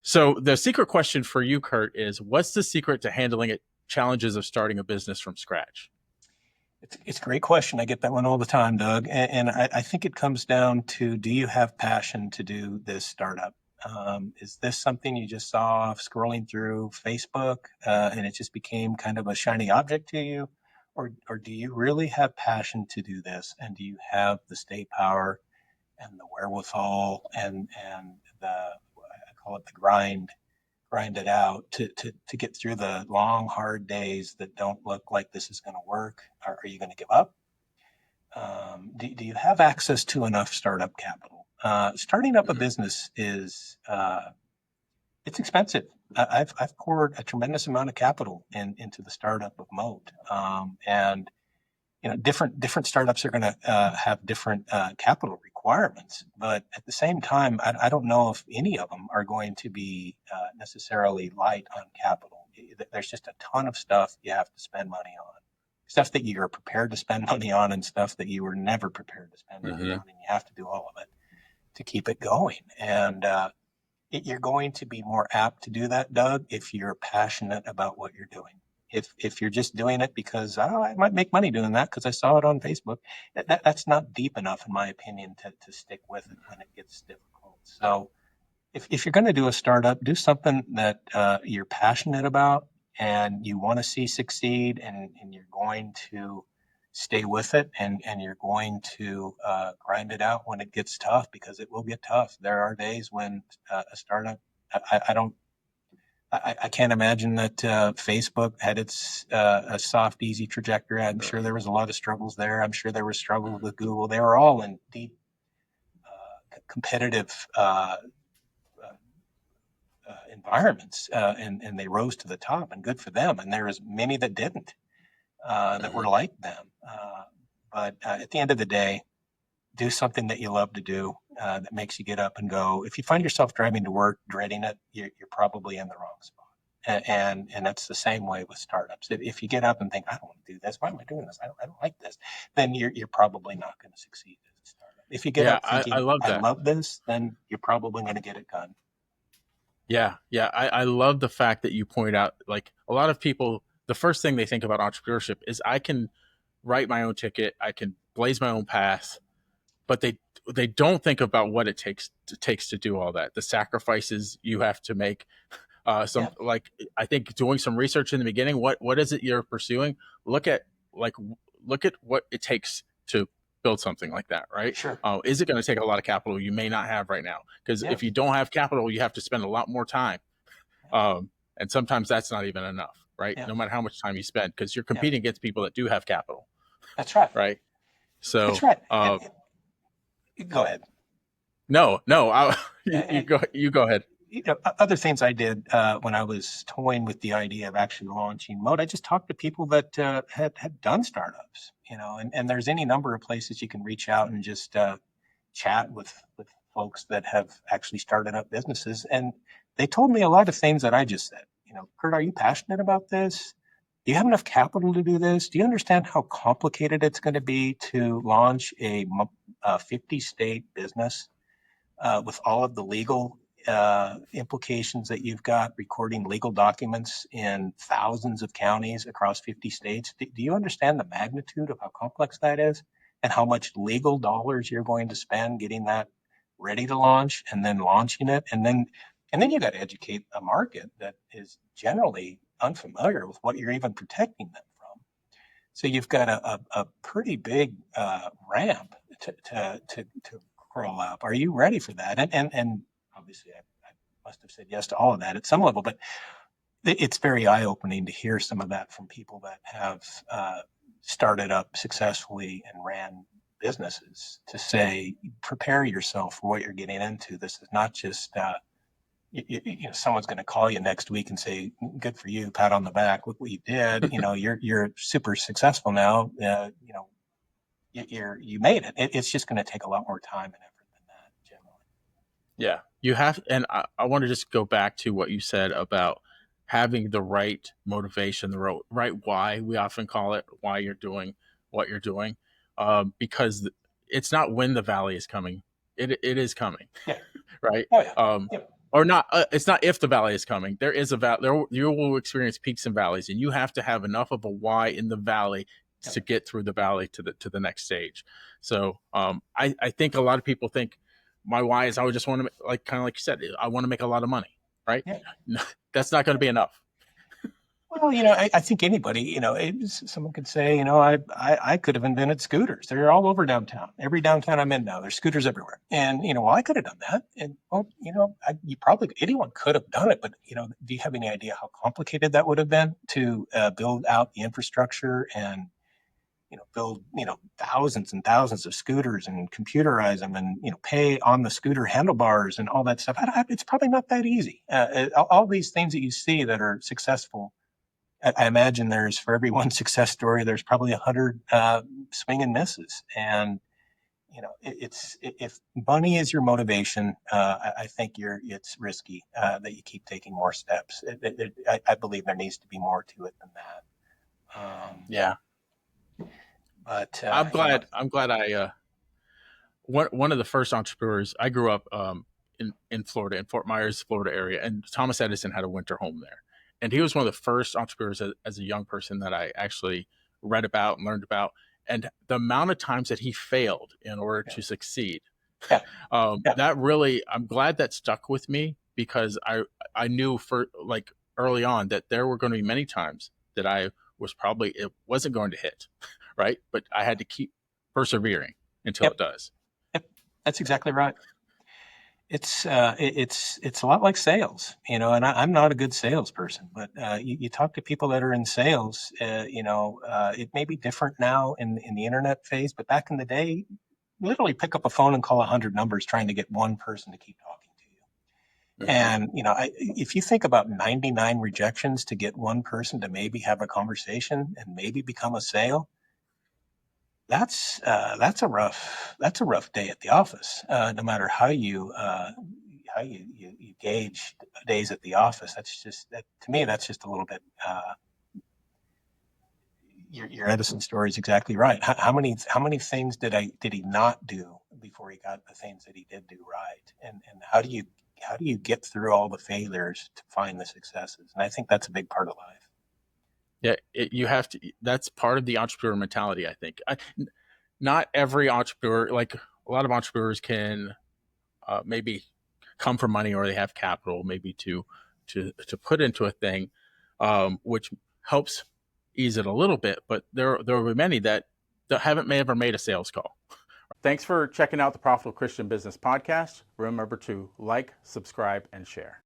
So the secret question for you, Curt, is what's the secret to handling it challenges of starting a business from scratch? It's a great question. I get that one all the time, Doug. And I think it comes down to, do you have passion to do this startup? Is this something you just saw scrolling through Facebook and it just became kind of a shiny object to you? Or do you really have passion to do this? And do you have the stay power and the wherewithal and I call it the grind it out to get through the long, hard days that don't look like this is going to work? Are you going to give up? Do you have access to enough startup capital? Starting up a Mhm. business is it's expensive. I've poured a tremendous amount of capital into the startup of Moat, and different startups are going to have different capital requirements, but at the same time, I don't know if any of them are going to be necessarily light on capital. There's just a ton of stuff you have to spend money on, stuff that you're prepared to spend money on, and stuff that you were never prepared to spend money on, Mhm. and you have to do all of it to keep it going. And you're going to be more apt to do that, Doug, if you're passionate about what you're doing. If you're just doing it because, oh, I might make money doing that because I saw it on Facebook, that's not deep enough, in my opinion, to stick with it when it gets difficult. So if you're going to do a startup, do something that you're passionate about and you want to see succeed, and you're going to stay with it, and you're going to grind it out when it gets tough, because it will get tough. There are days when a startup, I don't, I can't imagine that Facebook had its a soft, easy trajectory. I'm sure there was a lot of struggles there. I'm sure there were struggles with Google. They were all in deep competitive environments, and they rose to the top, and good for them. And there was many that didn't, that were Mhm. like them. But at the end of the day, do something that you love to do, that makes you get up and go. If you find yourself driving to work dreading it, you're probably in the wrong spot. And that's the same way with startups. If you get up and think, I don't want to do this, why am I doing this? I don't like this, then you're probably not going to succeed as a startup. If you get Yeah, up I thinking, love I that. love this, then you're probably going to get it done. Yeah, yeah. I love the fact that you point out like a lot of people, the first thing they think about entrepreneurship is I can write my own ticket, I can blaze my own path, but they don't think about what it takes to do all that. The sacrifices you have to make. Some Yeah, like I think doing some research in the beginning. What is it you're pursuing? Look at like look at what it takes to build something like that, right? sure. Is it going to take a lot of capital you may not have right now? Because Yeah. if you don't have capital, you have to spend a lot more time, um, and sometimes that's not even enough, right? Yeah. No matter how much time you spend, because you're Yeah. competing against people that do have capital, That's right. right? That's So right. Go ahead. no, no, you And, go, you go ahead. other things I did when I was toying with the idea of actually launching Mode, I just talked to people that had done startups, and there's any number of places you can reach out and just chat with folks that have actually started up businesses, and they told me a lot of things that I just said. Curt, are you passionate about this? Do you have enough capital to do this? Do you understand how complicated it's going to be to launch a 50 state business, with all of the legal implications that you've got, recording legal documents in thousands of counties across 50 states? Do you understand the magnitude of how complex that is, and how much legal dollars you're going to spend getting that ready to launch, and then launching it? And then you got to educate a market that is generally unfamiliar with what you're even protecting them from. So you've got a pretty big ramp to crawl up. Are you ready for that? And obviously, I must have said yes to all of that at some level, but it's very eye opening to hear some of that from people that have started up successfully and ran businesses, to say, prepare yourself for what you're getting into. This is not just someone's going to call you next week and say, "Good for you, pat on the back, look what you did. You're super successful now. You made it." It's just going to take a lot more time and effort than that, generally. Yeah, you have, and I want to just go back to what you said about having the right motivation, the right why. We often call it why you're doing what you're doing, because it's not when the valley is coming; it is coming, Yeah. right? Oh yeah. Um, Yep. or not. It's not if the valley is coming. There is a valley. There you will experience peaks and valleys, and you have to have enough of a why in the valley Yep. to get through the valley to the next stage. So I think a lot of people think my why is I would just want to, like, kind of like you said, I want to make a lot of money, right? Yeah. That's not going to be enough. Well, I think anybody, someone could say, I could have invented scooters. They're all over downtown. Every downtown I'm in now, there's scooters everywhere. And, well, I could have done that. And, well, you probably, anyone could have done it. But, do you have any idea how complicated that would have been to build out the infrastructure and, build, thousands and thousands of scooters and computerize them and, pay on the scooter handlebars and all that stuff? It's probably not that easy. All these things that you see that are successful, I imagine there's, for every one success story, there's probably 100 swing and misses. And if money is your motivation, I think it's risky that you keep taking more steps. I believe there needs to be more to it than that. Yeah, But I'm glad. I'm glad one of the first entrepreneurs. I grew up in Florida, in Fort Myers, Florida area, and Thomas Edison had a winter home there, and he was one of the first entrepreneurs as a young person that I actually read about and learned about, and the amount of times that he failed in order yeah, to succeed. yeah, yeah, That really, I'm glad that stuck with me because I knew for like early on that there were going to be many times that I was probably it wasn't going to hit, right? But I had to keep persevering until yep, it does. yep. That's exactly right. It's a lot like sales, and I'm not a good salesperson, but you talk to people that are in sales, it may be different now in the internet phase, but back in the day, literally pick up a phone and call 100 numbers trying to get one person to keep talking to you. Mm-hmm. And, if you think about 99 rejections to get one person to maybe have a conversation and maybe become a sale, that's a rough day at the office. No matter how you gauge days at the office, that's just that to me. That's just a little bit. Your Edison story is exactly right. How many things did he not do before he got the things that he did do right? And how do you get through all the failures to find the successes? And I think that's a big part of life. Yeah, you have to. That's part of the entrepreneur mentality. I think. Not every entrepreneur, like a lot of entrepreneurs, can maybe come from money or they have capital, maybe to put into a thing, which helps ease it a little bit. But there will be many that haven't may ever made a sales call. Thanks for checking out the Profitable Christian Business Podcast. Remember to like, subscribe, and share.